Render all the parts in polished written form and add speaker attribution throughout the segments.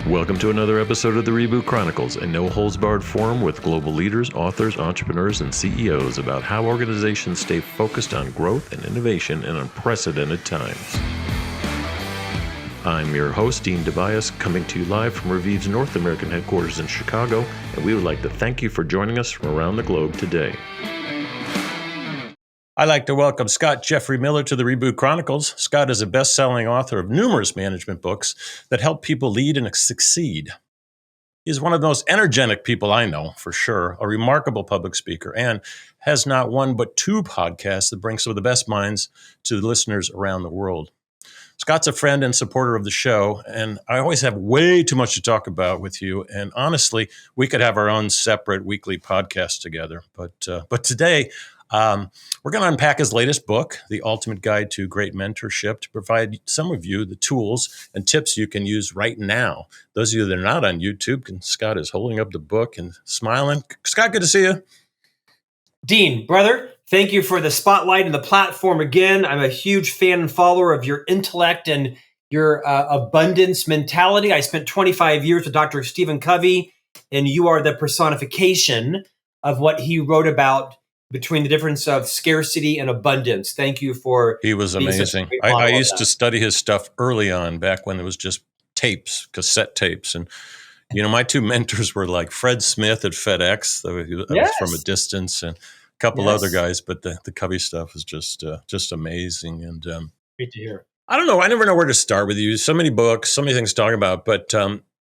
Speaker 1: Welcome to another episode of the Reboot Chronicles, a no-holds-barred forum with global leaders, authors, entrepreneurs, and CEOs about how organizations stay focused on growth and innovation in unprecedented times. I'm your host, Dean DeBiase, coming to you live from Revive's North American headquarters in Chicago, and we would like to thank you for joining us from around the globe today. I'd like to welcome Scott Jeffery Miller to the Reboot Chronicles. Scott is a best-selling author of numerous management books that help people lead and succeed. He's one of the most energetic people I know, for sure, a remarkable public speaker, and has not one but two podcasts that bring some of the best minds to the listeners around the world. Scott's a friend and supporter of the show, and I always have way too much to talk about with you. And honestly, we could have our own separate weekly podcast together. But today, we're going to unpack his latest book, The Ultimate Guide to Great Mentorship, to provide some of you the tools and tips you can use right now. Those of you that are not on YouTube, Scott is holding up the book and smiling. Scott, good to see you.
Speaker 2: Dean, brother, thank you for the spotlight and the platform again. I'm a huge fan and follower of your intellect and your abundance mentality. I spent 25 years with Dr. Stephen Covey, and you are the personification of what he wrote about between the difference of scarcity and abundance. Thank you for...
Speaker 1: He was amazing. I used to study his stuff early on, back when it was just tapes, cassette tapes. And, you know, my two mentors were like Fred Smith at FedEx. I was from a distance, and a couple other guys, but the Covey stuff is just amazing. And
Speaker 2: great to hear.
Speaker 1: I don't know. I never know where to start with you. So many books, so many things to talk about, but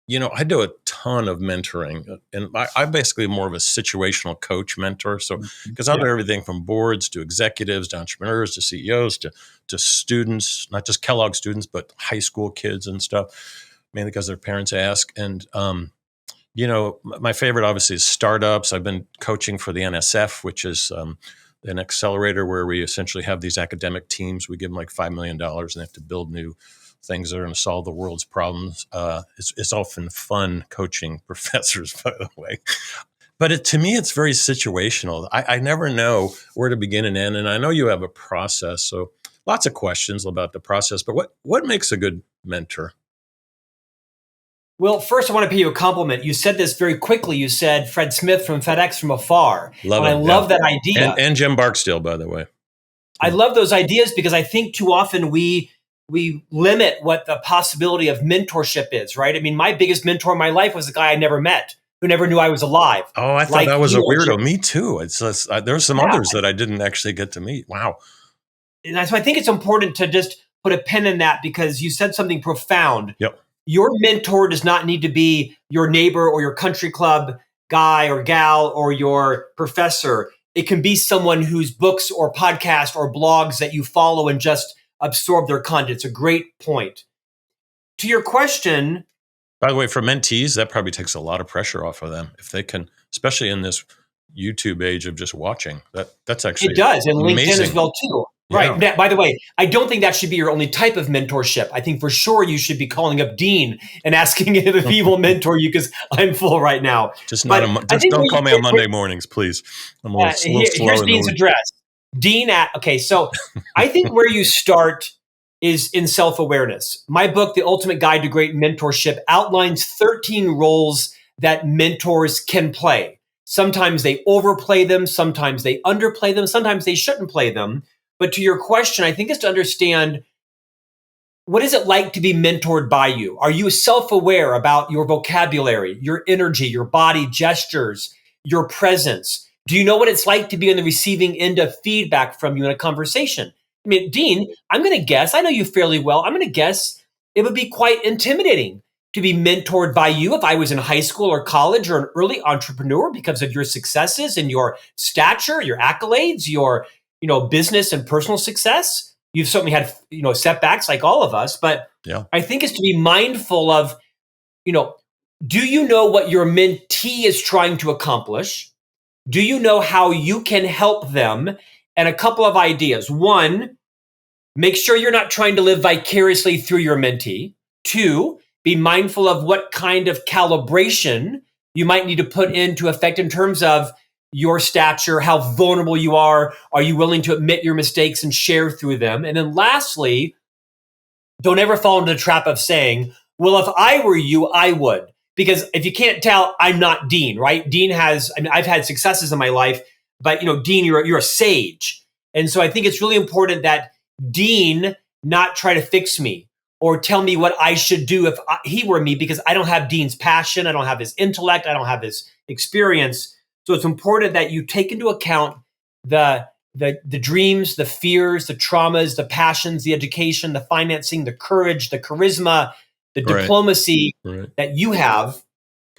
Speaker 1: you know, I do a ton of mentoring, and I'm basically more of a situational coach mentor. So, because I do everything from boards to executives to entrepreneurs to CEOs to students, not just Kellogg students, but high school kids and stuff, mainly because their parents ask. And, you know, my favorite obviously is startups. I've been coaching for the NSF, which is an accelerator where we essentially have these academic teams. We give them like $5 million and they have to build new things that are going to solve the world's problems. It's often fun coaching professors, by the way. But to me, it's very situational. I never know where to begin and end. And I know you have a process. So lots of questions about the process. But what makes a good mentor?
Speaker 2: Well, first, I want to pay you a compliment. You said this very quickly. You said Fred Smith from FedEx from afar.
Speaker 1: Love
Speaker 2: it.
Speaker 1: I
Speaker 2: love that idea.
Speaker 1: And Jim Barksdale, by the way.
Speaker 2: I love those ideas because I think too often we limit what the possibility of mentorship is, right? I mean, my biggest mentor in my life was a guy I never met, who never knew I was alive.
Speaker 1: Oh, I thought that was a weirdo. Me too. There's some others that I didn't actually get to meet. Wow.
Speaker 2: And so I think it's important to just put a pin in that because you said something profound.
Speaker 1: Yep.
Speaker 2: Your mentor does not need to be your neighbor or your country club guy or gal or your professor. It can be someone whose books or podcasts or blogs that you follow and just absorb their content. It's a great point. To your question.
Speaker 1: By the way, for mentees, that probably takes a lot of pressure off of them. If they can, especially in this YouTube age of just watching, that's actually
Speaker 2: it does. And
Speaker 1: amazing.
Speaker 2: LinkedIn as well too. Right.
Speaker 1: Yeah.
Speaker 2: By the way, I don't think that should be your only type of mentorship. I think for sure you should be calling up Dean and asking him if he will mentor you because I'm full right now.
Speaker 1: Just don't call me on Monday mornings, please. I'm a little slow.
Speaker 2: Here's Dean's address. Dean so I think where you start is in self-awareness. My book, The Ultimate Guide to Great Mentorship, outlines 13 roles that mentors can play. Sometimes they overplay them, sometimes they underplay them, sometimes they shouldn't play them. But to your question, I think is to understand, what is it like to be mentored by you? Are you self-aware about your vocabulary, your energy, your body gestures, your presence? Do you know what it's like to be on the receiving end of feedback from you in a conversation? I mean, Dean, I'm going to guess, I know you fairly well, I'm going to guess it would be quite intimidating to be mentored by you if I was in high school or college or an early entrepreneur because of your successes and your stature, your accolades, your business and personal success. You've certainly had, setbacks like all of us, but I think it's to be mindful of, do you know what your mentee is trying to accomplish? Do you know how you can help them? And a couple of ideas. One, make sure you're not trying to live vicariously through your mentee. Two, be mindful of what kind of calibration you might need to put into effect in terms of your stature, how vulnerable you are. Are you willing to admit your mistakes and share through them? And then lastly, don't ever fall into the trap of saying, Well, if I were you, I would. Because if you can't tell, I'm not Dean, right? Dean has, I mean, I've had successes in my life, but Dean, you're a sage. And so I think it's really important that Dean not try to fix me or tell me what I should do if he were me, because I don't have Dean's passion. I don't have his intellect. I don't have his experience. So it's important that you take into account the dreams, the fears, the traumas, the passions, the education, the financing, the courage, the charisma, the diplomacy that you have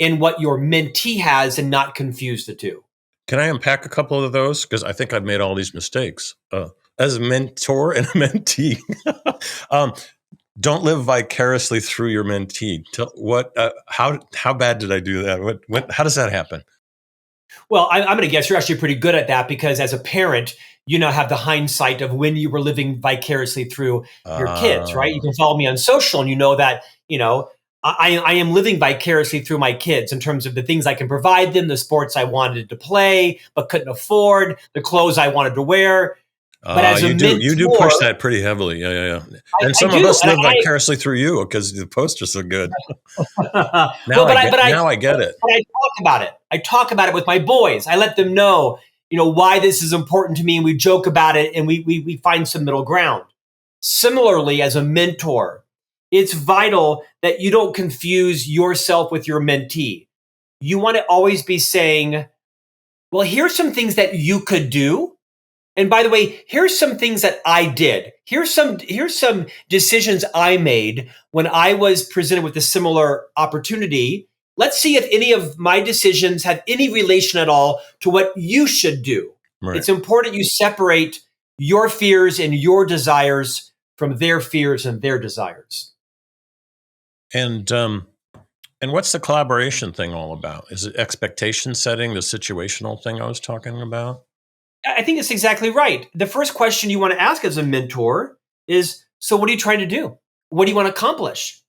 Speaker 2: and what your mentee has, and not confuse the two.
Speaker 1: Can I unpack a couple of those? Because I think I've made all these mistakes as a mentor and a mentee. Don't live vicariously through your mentee. How bad did I do that? How does that happen?
Speaker 2: Well, I'm going to guess you're actually pretty good at that, because as a parent, you now have the hindsight of when you were living vicariously through your kids, right? You can follow me on social and you know that, I am living vicariously through my kids in terms of the things I can provide them, the sports I wanted to play but couldn't afford, the clothes I wanted to wear. But as a mentor,
Speaker 1: you do push that pretty heavily. Yeah. And some of us live vicariously through you because the posts are so good. Now I get it.
Speaker 2: But I talk about it. I talk about it with my boys. I let them know, why this is important to me, and we joke about it, and we find some middle ground. Similarly, as a mentor, it's vital that you don't confuse yourself with your mentee. You want to always be saying, well, here's some things that you could do. And by the way, here's some things that I did. Here's some decisions I made when I was presented with a similar opportunity. Let's see if any of my decisions have any relation at all to what you should do. Right. It's important you separate your fears and your desires from their fears and their desires.
Speaker 1: And what's the collaboration thing all about? Is it expectation setting, the situational thing I was talking about?
Speaker 2: I think it's exactly right. The first question you want to ask as a mentor is, so what are you trying to do? What do you want to accomplish?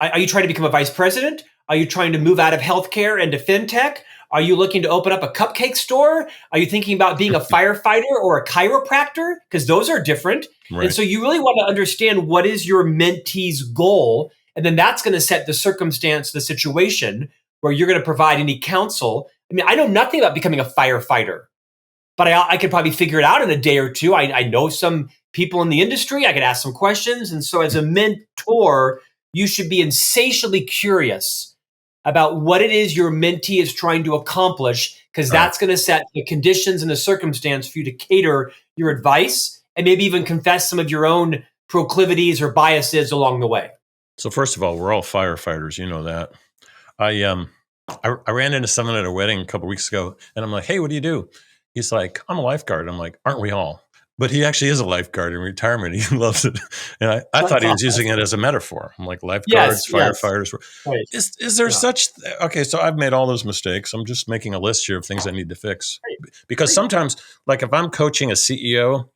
Speaker 2: Are you trying to become a vice president? Are you trying to move out of healthcare into fintech? Are you looking to open up a cupcake store? Are you thinking about being a firefighter or a chiropractor? Because those are different. Right. And so you really want to understand what is your mentee's goal. And then that's going to set the circumstance, the situation where you're going to provide any counsel. I mean, I know nothing about becoming a firefighter, but I could probably figure it out in a day or two. I know some people in the industry. I could ask some questions. And so as a mentor, you should be insatiably curious about what it is your mentee is trying to accomplish, because that's going to set the conditions and the circumstance for you to cater your advice and maybe even confess some of your own proclivities or biases along the way.
Speaker 1: So first of all, we're all firefighters. You know that. I ran into someone at a wedding a couple of weeks ago, and I'm like, hey, what do you do? He's like, I'm a lifeguard. I'm like, aren't we all? But he actually is a lifeguard in retirement. He loves it. And I thought he was using it as a metaphor. I'm like, lifeguards, firefighters. Yes. Right. Is there such? Okay, so I've made all those mistakes. I'm just making a list here of things I need to fix. Right. Because sometimes, like if I'm coaching a CEO,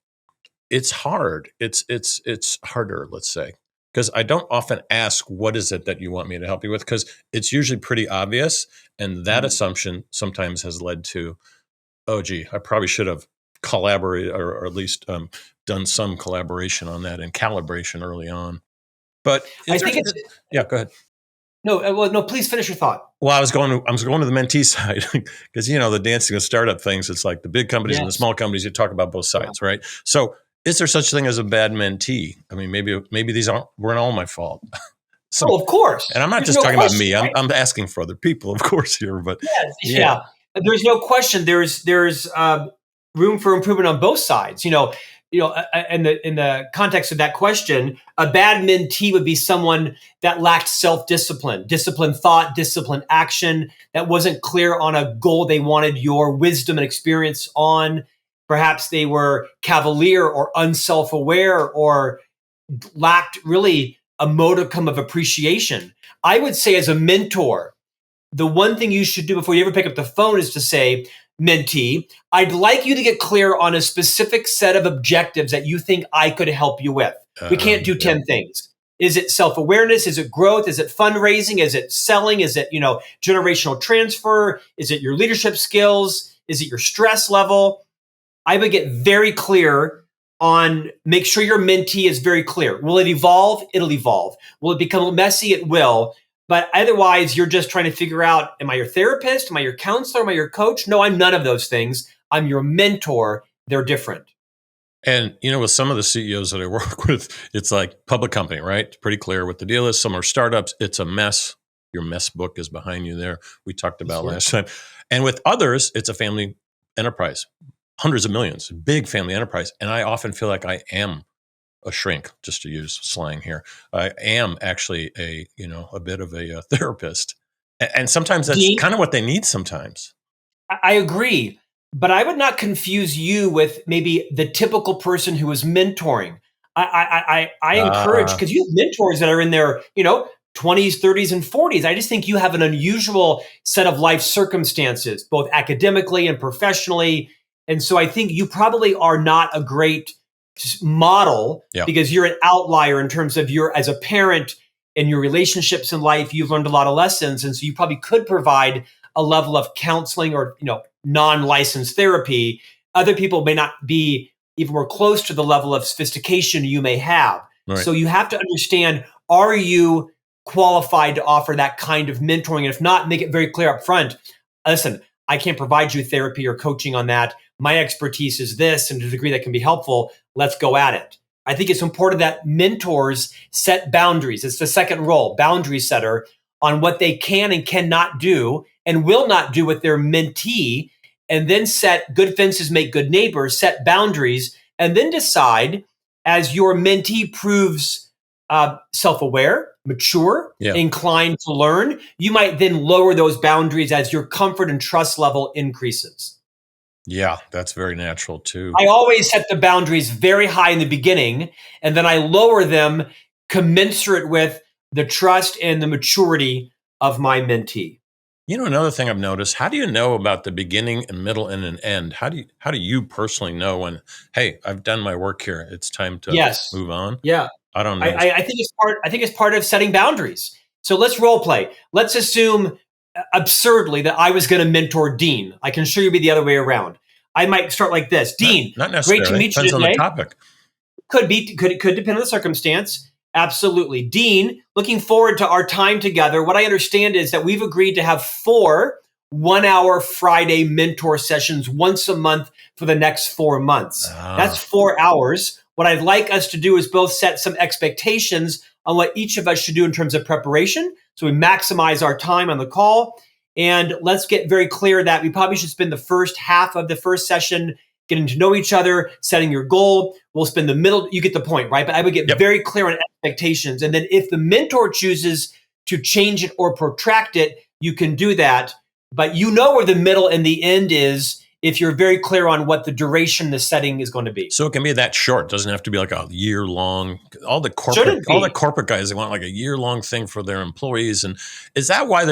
Speaker 1: it's hard. It's harder, let's say. Because I don't often ask, what is it that you want me to help you with? Because it's usually pretty obvious. And that assumption sometimes has led to, oh, gee, I probably should have collaborated or at least done some collaboration on that and calibration early on. But
Speaker 2: I think
Speaker 1: go ahead.
Speaker 2: No, please finish your thought.
Speaker 1: Well, I was going to the mentee side because, the dancing and startup things, it's like the big companies and the small companies, you talk about both sides, right? So is there such thing as a bad mentee? I mean, maybe these weren't all my fault.
Speaker 2: So, of course.
Speaker 1: And I'm not just talking about me. I'm asking for other people, of course, here. But
Speaker 2: yeah. There's no question. There's room for improvement on both sides. In the context of that question, a bad mentee would be someone that lacked self-discipline, disciplined thought, disciplined action, that wasn't clear on a goal they wanted your wisdom and experience on. Perhaps they were cavalier or unself-aware or lacked really a modicum of appreciation. I would say as a mentor, the one thing you should do before you ever pick up the phone is to say, mentee, I'd like you to get clear on a specific set of objectives that you think I could help you with. We can't do 10 things. Is it self-awareness? Is it growth? Is it fundraising? Is it selling? Is it, generational transfer? Is it your leadership skills? Is it your stress level? I would get very clear on make sure your mentee is very clear. Will it evolve? It'll evolve. Will it become messy? It will. But otherwise, you're just trying to figure out, am I your therapist? Am I your counselor? Am I your coach? No, I'm none of those things. I'm your mentor. They're different.
Speaker 1: And, with some of the CEOs that I work with, it's like public company, right? It's pretty clear what the deal is. Some are startups. It's a mess. Your mess book is behind you there. We talked about last time. And with others, it's a family enterprise, hundreds of millions, big family enterprise. And I often feel like I am a shrink, just to use slang here. I am actually a bit of a therapist. And sometimes that's kind of what they need sometimes.
Speaker 2: I agree. But I would not confuse you with maybe the typical person who is mentoring. I encourage, because you have mentors that are in their, 20s, 30s, and 40s. I just think you have an unusual set of life circumstances, both academically and professionally. And so I think you probably are not a great model because you're an outlier in terms of as a parent and your relationships in life. You've learned a lot of lessons. And so you probably could provide a level of counseling or, non-licensed therapy. Other people may not be even more close to the level of sophistication you may have. Right. So you have to understand, are you qualified to offer that kind of mentoring? And if not, make it very clear up front. Listen, I can't provide you therapy or coaching on that. My expertise is this, and to the degree that can be helpful, let's go at it. I think it's important that mentors set boundaries. It's the second role, boundary setter, on what they can and cannot do and will not do with their mentee, and then set good fences, make good neighbors, set boundaries, and then decide as your mentee proves self-aware, mature, inclined to learn, you might then lower those boundaries as your comfort and trust level increases.
Speaker 1: Yeah, that's very natural too.
Speaker 2: I always set the boundaries very high in the beginning, and then I lower them commensurate with the trust and the maturity of my mentee.
Speaker 1: Another thing I've noticed, how do you know about the beginning and middle and an end? How do you personally know when, hey, I've done my work here, it's time to move on?
Speaker 2: Yeah.
Speaker 1: I don't know.
Speaker 2: I think it's part of setting boundaries. So let's role play. Let's assume absurdly that I was going to mentor Dean. I can assure you be the other way around. I might start like this. Dean,
Speaker 1: not necessarily.
Speaker 2: Great to meet you today.
Speaker 1: Depends on the topic.
Speaker 2: Could depend on the circumstance. Absolutely. Dean, looking forward to our time together. What I understand is that we've agreed to have 4 1-hour Friday mentor sessions once a month for the next 4 months. That's 4 hours. What I'd like us to do is both set some expectations on what each of us should do in terms of preparation. So we maximize our time on the call. And let's get very clear that we probably should spend the first half of the first session getting to know each other, setting your goal. We'll spend the middle, you get the point, right? But I would get very clear on expectations. And then if the mentor chooses to change it or protract it, you can do that. But you know where the middle and the end is if you're very clear on what the duration, the setting is going to be.
Speaker 1: So it can be that short. It doesn't have to be like a year long. All the corporate guys, they want like a year long thing for their employees. And is that why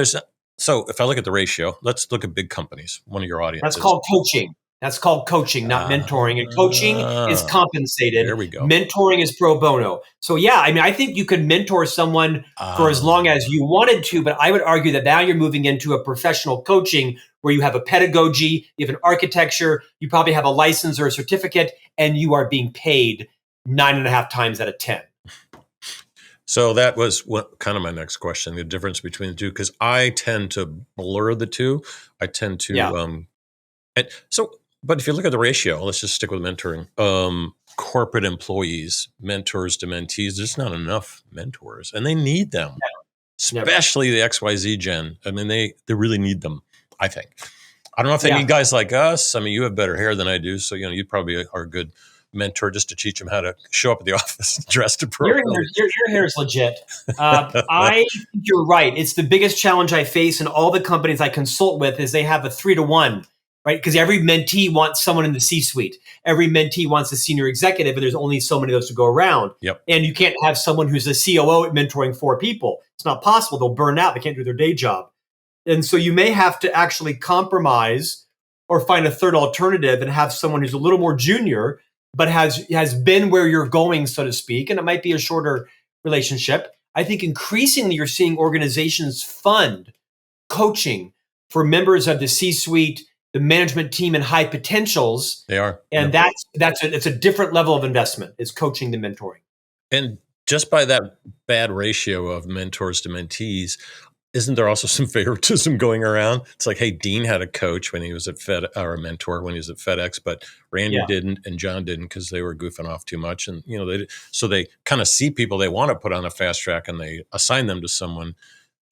Speaker 1: so if I look at the ratio, let's look at big companies, one of your audiences.
Speaker 2: That's called coaching. That's called coaching, not mentoring. And coaching is compensated.
Speaker 1: There we go.
Speaker 2: Mentoring is pro bono. So I think you could mentor someone for as long as you wanted to, but I would argue that now you're moving into a professional coaching where you have a pedagogy, you have an architecture, you probably have a license or a certificate, and you are being paid 9.5 times out of 10.
Speaker 1: So that was kind of my next question, the difference between the two, because I tend to blur the two. I tend to, but if you look at the ratio, let's just stick with mentoring. Corporate employees, mentors to mentees, there's not enough mentors, and they need them, especially the XYZ gen. I mean, they really need them, I think. I don't know if they need guys like us. I mean, you have better hair than I do, so you probably are a good mentor just to teach them how to show up at the office dressed appropriately.
Speaker 2: Your hair is legit. I think you're right. It's the biggest challenge I face in all the companies I consult with is they have a 3-to-1. Right? Because every mentee wants someone in the C-suite. Every mentee wants a senior executive, and there's only so many of those to go around.
Speaker 1: Yep.
Speaker 2: And you can't have someone who's a COO at mentoring 4 people. It's not possible. They'll burn out. They can't do their day job. And so you may have to actually compromise or find a third alternative and have someone who's a little more junior, but has been where you're going, so to speak. And it might be a shorter relationship. I think increasingly you're seeing organizations fund coaching for members of the C-suite the management team and high potentials.
Speaker 1: They are.
Speaker 2: And it's a different level of investment, is coaching the mentoring.
Speaker 1: And just by that bad ratio of mentors to mentees, isn't there also some favoritism going around? It's like, hey, Dean had a coach when he was at or a mentor when he was at FedEx, but Randy didn't and John didn't because they were goofing off too much. And, they kind of see people they want to put on a fast track and they assign them to someone.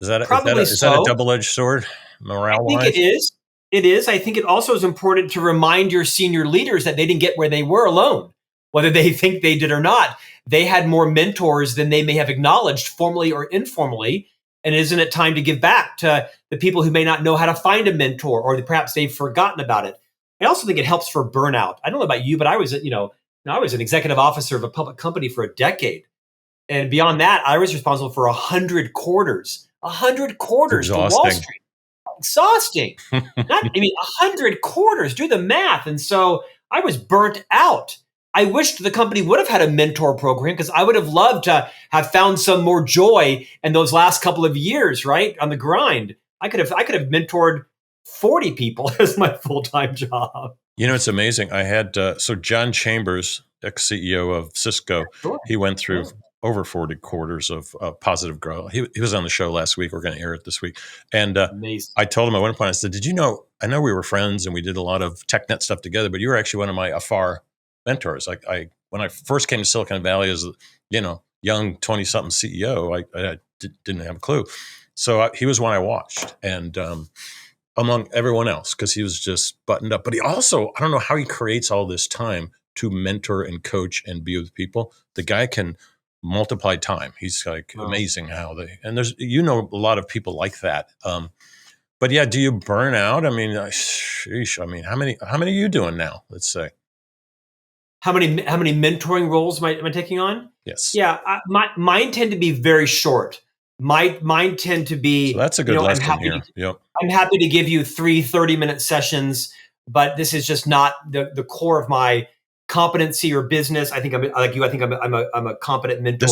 Speaker 1: Is that a double-edged sword, morale-wise?
Speaker 2: I think it is. It is. I think it also is important to remind your senior leaders that they didn't get where they were alone, whether they think they did or not. They had more mentors than they may have acknowledged, formally or informally. And isn't it time to give back to the people who may not know how to find a mentor, or perhaps they've forgotten about it? I also think it helps for burnout. I don't know about you, but I was an executive officer of a public company for a decade. And beyond that, I was responsible for 100 quarters. 100 quarters to Wall Street. Exhausting. 100 quarters. Do the math. And so I was burnt out. I wished the company would have had a mentor program, because I would have loved to have found some more joy in those last couple of years, right, on the grind. I could have mentored 40 people as my full-time job.
Speaker 1: It's amazing. I had John Chambers, ex-CEO of Cisco, he went through over 40 quarters of positive growth. He was on the show last week. We're going to air it this week. And I told him at one point, I said, did you know, I know we were friends and we did a lot of TechNet stuff together, but you were actually one of my afar mentors. When I first came to Silicon Valley as young 20-something CEO, I didn't have a clue. So he was one I watched, and among everyone else, because he was just buttoned up. But he also, I don't know how he creates all this time to mentor and coach and be with people. The guy can multiply time. He's amazing how there's a lot of people like that. But yeah, do you burn out? I mean, how many are you doing now? Let's say.
Speaker 2: How many mentoring roles am I taking on?
Speaker 1: Yes.
Speaker 2: Yeah, mine tend to be very short. Mine tend to be.
Speaker 1: So that's a good lesson here. Yep.
Speaker 2: I'm happy to give you 3 30-minute sessions, but this is just not the core of my competency or business. I think I'm like you. I think I'm a competent mentor.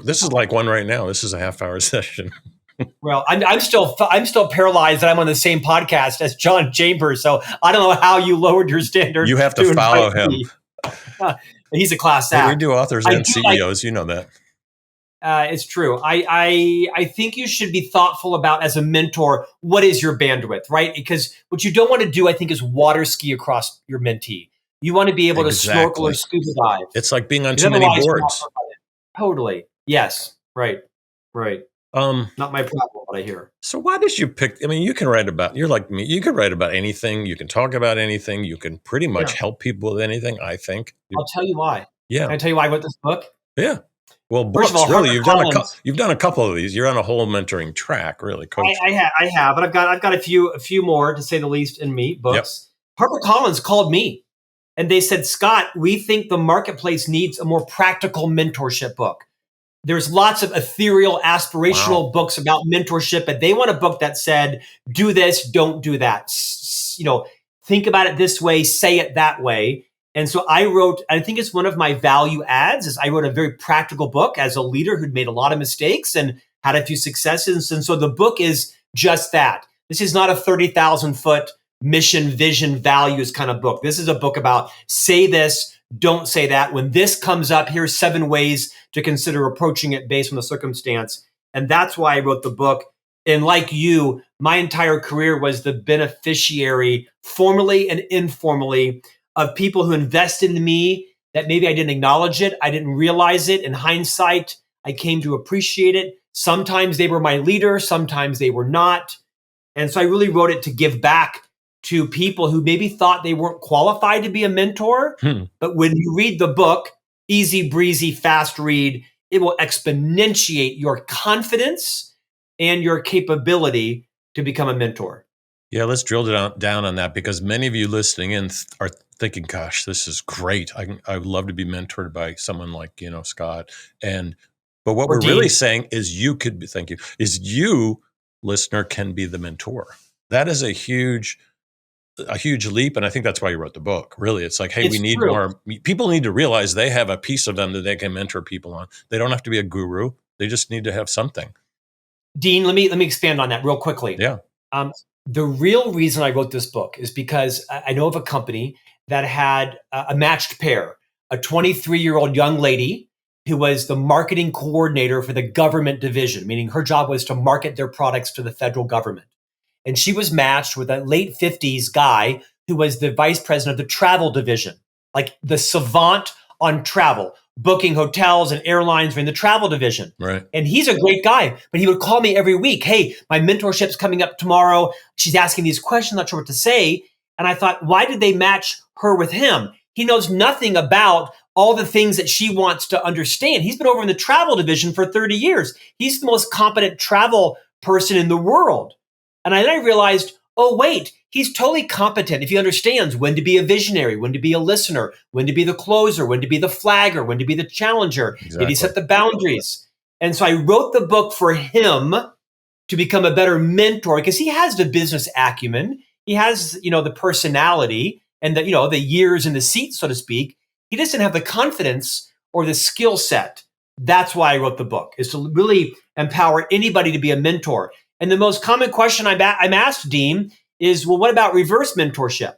Speaker 1: This is like one right now. This is a half-hour session.
Speaker 2: Well, I'm still paralyzed that I'm on the same podcast as John Chambers. So I don't know how you lowered your standard.
Speaker 1: You have to follow him.
Speaker 2: He's a class act.
Speaker 1: We do authors and CEOs. You know that.
Speaker 2: It's true. I think you should be thoughtful about, as a mentor, what is your bandwidth, right? Because what you don't want to do, I think, is water ski across your mentee. You want to be able to snorkel or scuba dive.
Speaker 1: It's like being on too many boards.
Speaker 2: Totally. Yes. Right. Not my problem, what I hear.
Speaker 1: So why did you pick? I mean, you can write about. You're like me. You can write about anything. You can talk about anything. You can pretty much help people with anything, I think.
Speaker 2: I'll tell you why.
Speaker 1: Yeah.
Speaker 2: Can I tell you why I wrote this book?
Speaker 1: Yeah. Well, books, really, you've done a couple of these. You're on a whole mentoring track, really.
Speaker 2: I have, but I've got a few more, to say the least, in me books. Yep. HarperCollins called me, and they said, Scott, we think the marketplace needs a more practical mentorship book. There's lots of ethereal, aspirational books about mentorship, but they want a book that said, do this, don't do that. Think about it this way, say it that way. And so I think it's one of my value adds, is I wrote a very practical book as a leader who'd made a lot of mistakes and had a few successes. And so the book is just that. This is not a 30,000-foot mission, vision, values kind of book. This is a book about say this, don't say that. When this comes up, here's 7 ways to consider approaching it based on the circumstance. And that's why I wrote the book. And like you, my entire career was the beneficiary, formally and informally, of people who invested in me that maybe I didn't acknowledge it. I didn't realize it. In hindsight, I came to appreciate it. Sometimes they were my leader. Sometimes they were not. And so I really wrote it to give back to people who maybe thought they weren't qualified to be a mentor. But when you read the book, easy breezy, fast read, it will exponentiate your confidence and your capability to become a mentor.
Speaker 1: Yeah, let's drill down on that, because many of you listening in are thinking, gosh, this is great. I would love to be mentored by someone like, Scott. But what we're really saying is you, listener, can be the mentor. That is a huge leap. And I think that's why you wrote the book. Really, it's like, hey, we need more. People need to realize they have a piece of them that they can mentor people on. They don't have to be a guru. They just need to have something.
Speaker 2: Dean, let me expand on that real quickly.
Speaker 1: Yeah.
Speaker 2: The real reason I wrote this book is because I know of a company that had a matched pair, a 23-year-old young lady who was the marketing coordinator for the government division, meaning her job was to market their products to the federal government. And she was matched with a late 50s guy who was the vice president of the travel division, like the savant on travel, booking hotels and airlines in the travel division.
Speaker 1: Right.
Speaker 2: And he's a great guy, but he would call me every week. Hey, my mentorship's coming up tomorrow. She's asking these questions, not sure what to say. And I thought, why did they match her with him? He knows nothing about all the things that she wants to understand. He's been over in the travel division for 30 years. He's the most competent travel person in the world. And then I realized, oh, wait, he's totally competent if he understands when to be a visionary, when to be a listener, when to be the closer, when to be the flagger, when to be the challenger.
Speaker 1: Exactly.
Speaker 2: Did he set the boundaries? And so I wrote the book for him to become a better mentor because he has the business acumen. He has, the personality and the years in the seat, so to speak. He doesn't have the confidence or the skill set. That's why I wrote the book, is to really empower anybody to be a mentor. And the most common question I'm asked, Dean, is, well, what about reverse mentorship?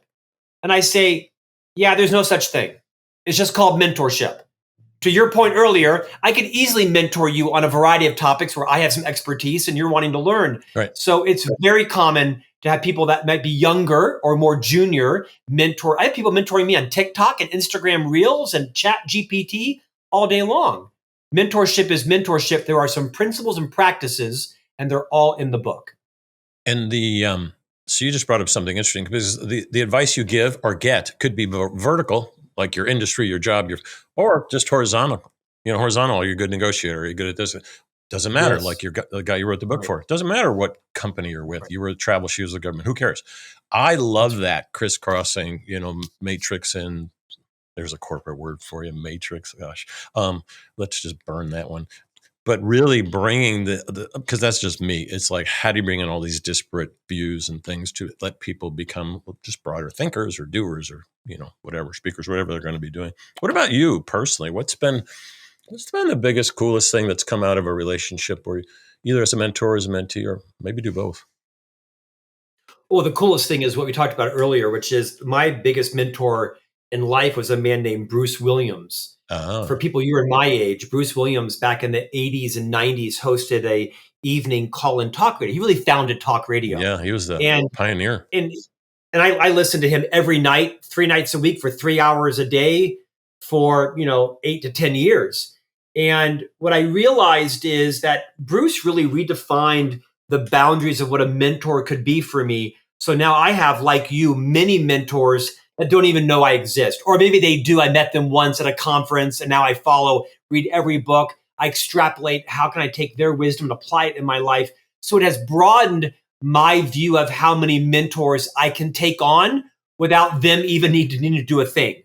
Speaker 2: And I say, yeah, there's no such thing. It's just called mentorship. To your point earlier, I could easily mentor you on a variety of topics where I have some expertise and you're wanting to learn.
Speaker 1: Right.
Speaker 2: So it's very common to have people that might be younger or more junior mentor. I have people mentoring me on TikTok and Instagram Reels and Chat GPT all day long. Mentorship is mentorship. There are some principles and practices, and they're all in the book.
Speaker 1: And so you just brought up something interesting, because the advice you give or get could be vertical, like your industry, your job, or just horizontal. Horizontal, you're a good negotiator, you're good at this. Doesn't matter. Yes. Like the guy you wrote the book for. Doesn't matter what company you're with. Right. You were a travel, she was the government. Who cares? I love that crisscrossing, matrix, and there's a corporate word for you, matrix. Gosh, let's just burn that one. But really bringing because that's just me. It's like, how do you bring in all these disparate views and things to let people become just broader thinkers or doers or, whatever, speakers, whatever they're going to be doing. What about you personally? What's been the biggest, coolest thing that's come out of a relationship where either as a mentor or as a mentee, or maybe do both?
Speaker 2: Well, the coolest thing is what we talked about earlier, which is my biggest mentor in life was a man named Bruce Williams. For people you were my age, Bruce Williams back in the 80s and 90s hosted a evening call-in talk radio. He really founded talk radio.
Speaker 1: Yeah, he was the pioneer.
Speaker 2: And I listened to him every night, 3 nights a week for 3 hours a day for 8 to 10 years. And what I realized is that Bruce really redefined the boundaries of what a mentor could be for me. So now I have, like you, many mentors that don't even know I exist. Or maybe they do. I met them once at a conference and now I read every book. I extrapolate, how can I take their wisdom and apply it in my life? So it has broadened my view of how many mentors I can take on without them even needing to do a thing.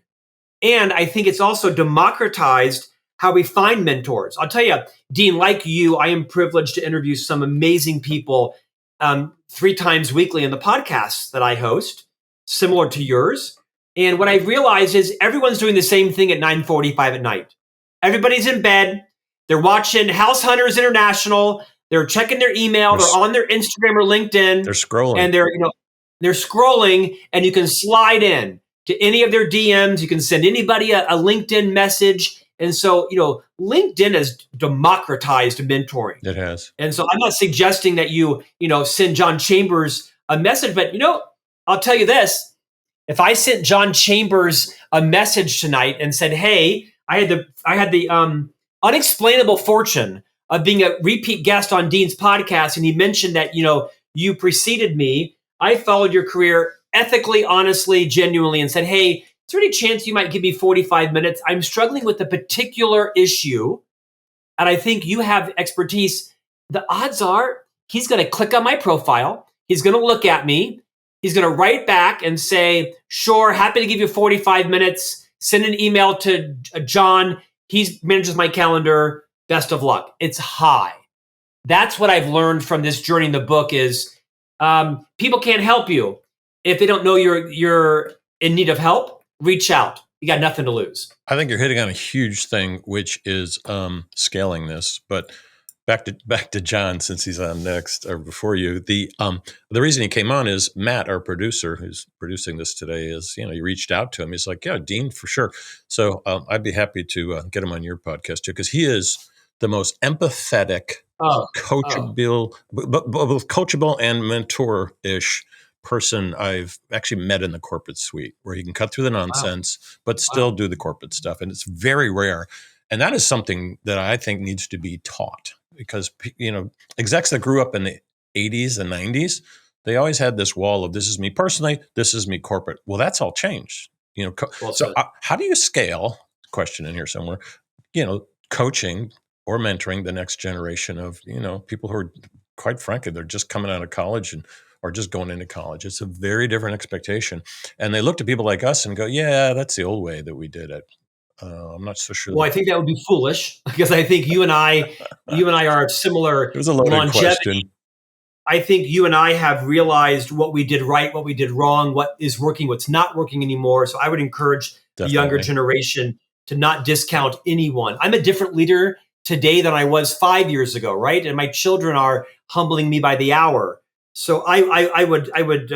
Speaker 2: And I think it's also democratized how we find mentors. I'll tell you, Dean, like you, I am privileged to interview some amazing people 3 times weekly in the podcasts that I host, similar to yours. And what I've realized is everyone's doing the same thing at 9:45 at night. Everybody's in bed. They're watching House Hunters International. They're checking their email. They're on their Instagram or LinkedIn.
Speaker 1: They're scrolling.
Speaker 2: And they're scrolling, and you can slide in to any of their DMs. You can send anybody a LinkedIn message. And so, LinkedIn has democratized mentoring.
Speaker 1: It has.
Speaker 2: And so I'm not suggesting that you send John Chambers a message, but, I'll tell you this. If I sent John Chambers a message tonight and said, hey, I had the unexplainable fortune of being a repeat guest on Dean's podcast, and he mentioned that, you preceded me. I followed your career ethically, honestly, genuinely, and said, hey, is there any chance you might give me 45 minutes? I'm struggling with a particular issue, and I think you have expertise. The odds are he's going to click on my profile. He's going to look at me. He's going to write back and say, sure, happy to give you 45 minutes. Send an email to John. He manages my calendar. Best of luck. It's high. That's what I've learned from this journey in the book is people can't help you. If they don't know you're in need of help, reach out. You got nothing to lose.
Speaker 1: I think you're hitting on a huge thing, which is scaling this. But back to John, since he's on next or before you. The reason he came on is Matt, our producer, who's producing this today, is he reached out to him. He's like, yeah, Dean, for sure. So I'd be happy to get him on your podcast too, because he is the most empathetic, coachable, both coachable and mentor-ish person I've actually met in the corporate suite, where he can cut through the nonsense, but still do the corporate stuff. And it's very rare. And that is something that I think needs to be taught, because, execs that grew up in the 80s and 90s, they always had this wall of, this is me personally, this is me corporate. Well, that's all changed. How do you scale, question in here somewhere, coaching or mentoring the next generation of, people who are, quite frankly, they're just coming out of college or just going into college. It's a very different expectation. And they look to people like us and go, yeah, that's the old way that we did it. I'm not so sure.
Speaker 2: Well, I think that would be foolish, because I think you and I are similar.
Speaker 1: It was a loaded question.
Speaker 2: I think you and I have realized what we did right, what we did wrong, what is working, what's not working anymore. So I would encourage the younger generation to not discount anyone. I'm a different leader today than I was 5 years ago, right? And my children are humbling me by the hour. So I would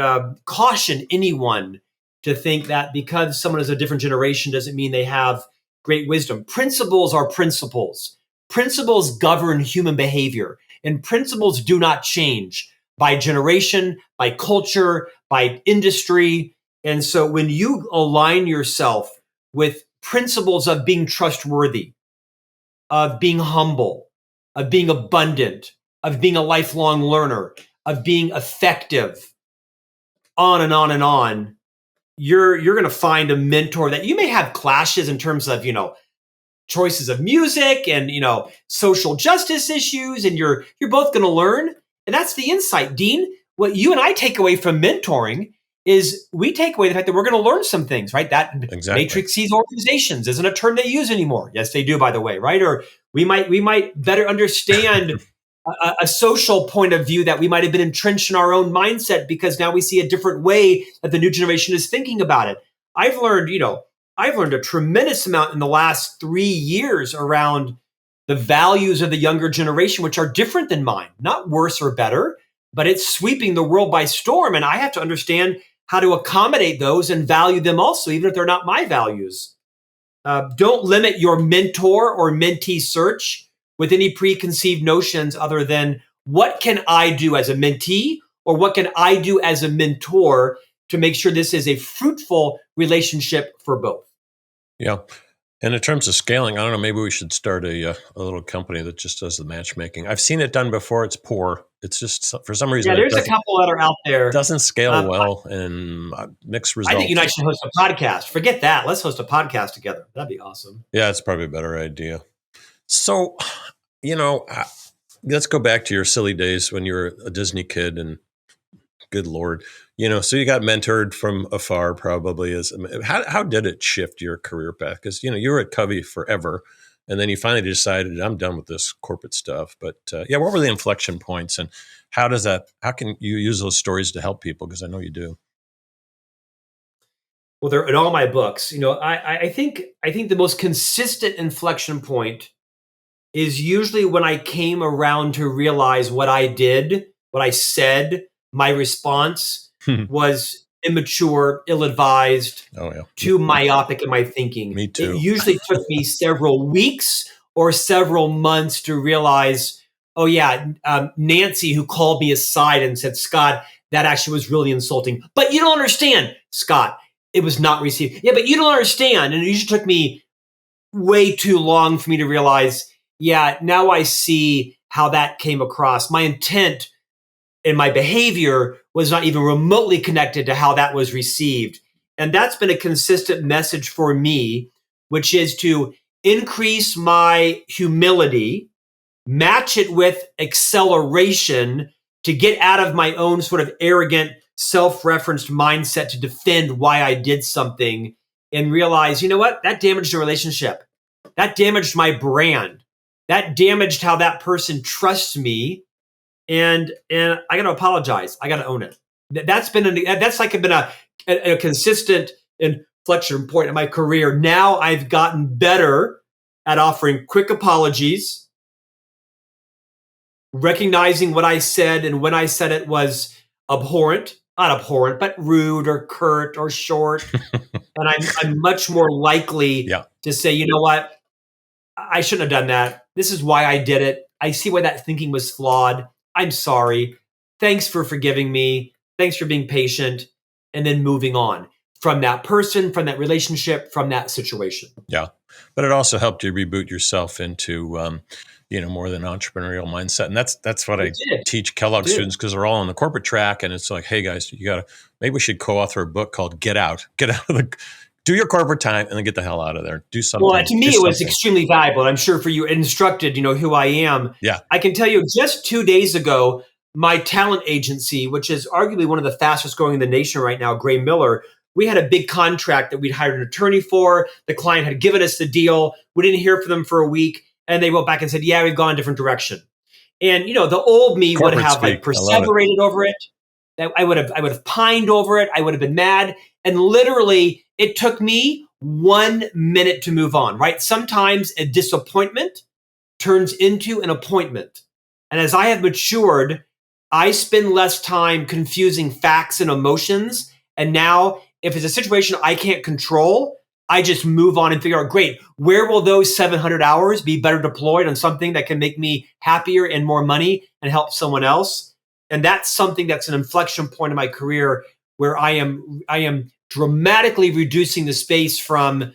Speaker 2: caution anyone to think that because someone is a different generation doesn't mean they have great wisdom. Principles are principles. Principles govern human behavior, and principles do not change by generation, by culture, by industry. And so when you align yourself with principles of being trustworthy, of being humble, of being abundant, of being a lifelong learner, of being effective, on and on and on, you're going to find a mentor that you may have clashes in terms of, choices of music and, social justice issues, and you're both going to learn. And that's the insight, Dean. What you and I take away from mentoring is we take away the fact that we're going to learn some things, right? That matrices organizations isn't a term they use anymore. Yes, they do, by the way, right? Or we might better understand a social point of view that we might have been entrenched in our own mindset, because now we see a different way that the new generation is thinking about it. I've learned a tremendous amount in the last 3 years around the values of the younger generation, which are different than mine, not worse or better, but it's sweeping the world by storm. And I have to understand how to accommodate those and value them also, even if they're not my values. Don't limit your mentor or mentee search with any preconceived notions other than, what can I do as a mentee, or what can I do as a mentor to make sure this is a fruitful relationship for both?
Speaker 1: Yeah. And in terms of scaling, I don't know, maybe we should start a little company that just does the matchmaking. I've seen it done before. It's poor. It's just, for some reason,
Speaker 2: there's a couple that are out there.
Speaker 1: Doesn't scale well, and mixed results.
Speaker 2: I think you and I should host a podcast. Forget that. Let's host a podcast together. That'd be awesome.
Speaker 1: Yeah, it's probably a better idea. So, let's go back to your silly days when you were a Disney kid, and good Lord, so you got mentored from afar, probably. How did it shift your career path? Because, you were at Covey forever, and then you finally decided, I'm done with this corporate stuff. But what were the inflection points, and how can you use those stories to help people? Because I know you do.
Speaker 2: Well, they're in all my books. I think the most consistent inflection point is usually when I came around to realize what I did, what I said, my response was immature, ill-advised, too myopic in my thinking.
Speaker 1: Me too.
Speaker 2: It usually took me several weeks or several months to realize, Nancy, who called me aside and said, Scott, that actually was really insulting. But you don't understand, Scott. It was not received. Yeah, but you don't understand. And it usually took me way too long for me to realize, now I see how that came across. My intent and my behavior was not even remotely connected to how that was received. And that's been a consistent message for me, which is to increase my humility, match it with acceleration to get out of my own sort of arrogant, self-referenced mindset to defend why I did something, and realize, you know what? That damaged a relationship. That damaged my brand. That damaged how that person trusts me. And I got to apologize. I got to own it. That's been a consistent inflection point in my career. Now I've gotten better at offering quick apologies, recognizing what I said and when I said it was abhorrent, not abhorrent, but rude or curt or short. And I'm much more likely
Speaker 1: Yeah.
Speaker 2: to say, you know what? I shouldn't have done that. This is why I did it. I see why that thinking was flawed. I'm sorry. Thanks for forgiving me. Thanks for being patient. And then moving on from that person, from that relationship, from that situation.
Speaker 1: Yeah. But it also helped you reboot yourself into, more than entrepreneurial mindset. And that's what I teach Kellogg students, because they're all on the corporate track. And it's like, hey guys, maybe we should co-author a book called Get Out do your corporate time and then get the hell out of there. Do something.
Speaker 2: Well, to me, it was extremely valuable. I'm sure for you, instructed, who I am.
Speaker 1: Yeah.
Speaker 2: I can tell you just 2 days ago, my talent agency, which is arguably one of the fastest growing in the nation right now, Gray Miller, we had a big contract that we'd hired an attorney for. The client had given us the deal. We didn't hear from them for a week. And they wrote back and said, yeah, we've gone a different direction. And, the old me would have perseverated over it. I would have pined over it. I would have been mad. And literally, it took me 1 minute to move on, right? Sometimes a disappointment turns into an appointment. And as I have matured, I spend less time confusing facts and emotions. And now, if it's a situation I can't control, I just move on and figure out, great, where will those 700 hours be better deployed on something that can make me happier and more money and help someone else? And that's something that's an inflection point in my career where I am dramatically reducing the space from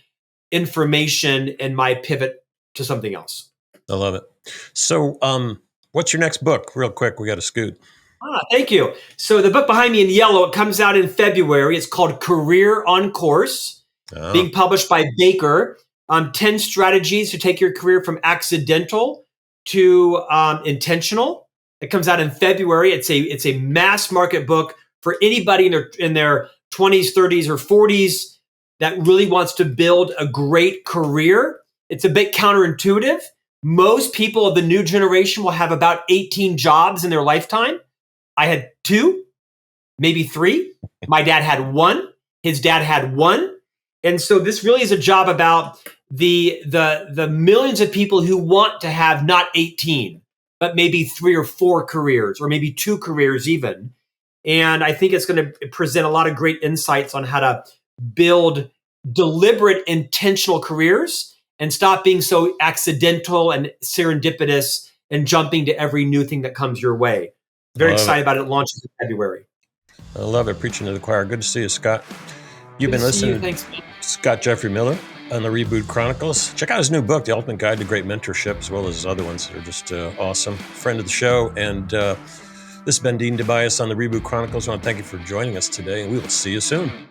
Speaker 2: information and my pivot to something else.
Speaker 1: I love it. So what's your next book? Real quick, we got to scoot.
Speaker 2: Thank you. So the book behind me in yellow, it comes out in February. It's called Career on Course, being published by Baker. 10 strategies to take your career from accidental to intentional. It comes out in February. It's a mass market book for anybody in their 20s, 30s, or 40s that really wants to build a great career. It's a bit counterintuitive. Most people of the new generation will have about 18 jobs in their lifetime. I had 2, maybe 3. My dad had 1. His dad had 1. And so this really is a job about the millions of people who want to have not 18, but maybe 3 or 4 careers, or maybe 2 careers even. And I think it's going to present a lot of great insights on how to build deliberate, intentional careers and stop being so accidental and serendipitous and jumping to every new thing that comes your way. Very excited about it. It launches in February.
Speaker 1: I love it. Preaching to the choir. Good to see you, Scott. You've been listening to Scott Jeffery Miller on the Reboot Chronicles. Check out his new book, The Ultimate Guide to Great Mentorship, as well as his other ones that are just awesome. Friend of the show. And this has been Dean DeBiase on the Reboot Chronicles. I want to thank you for joining us today, and we will see you soon.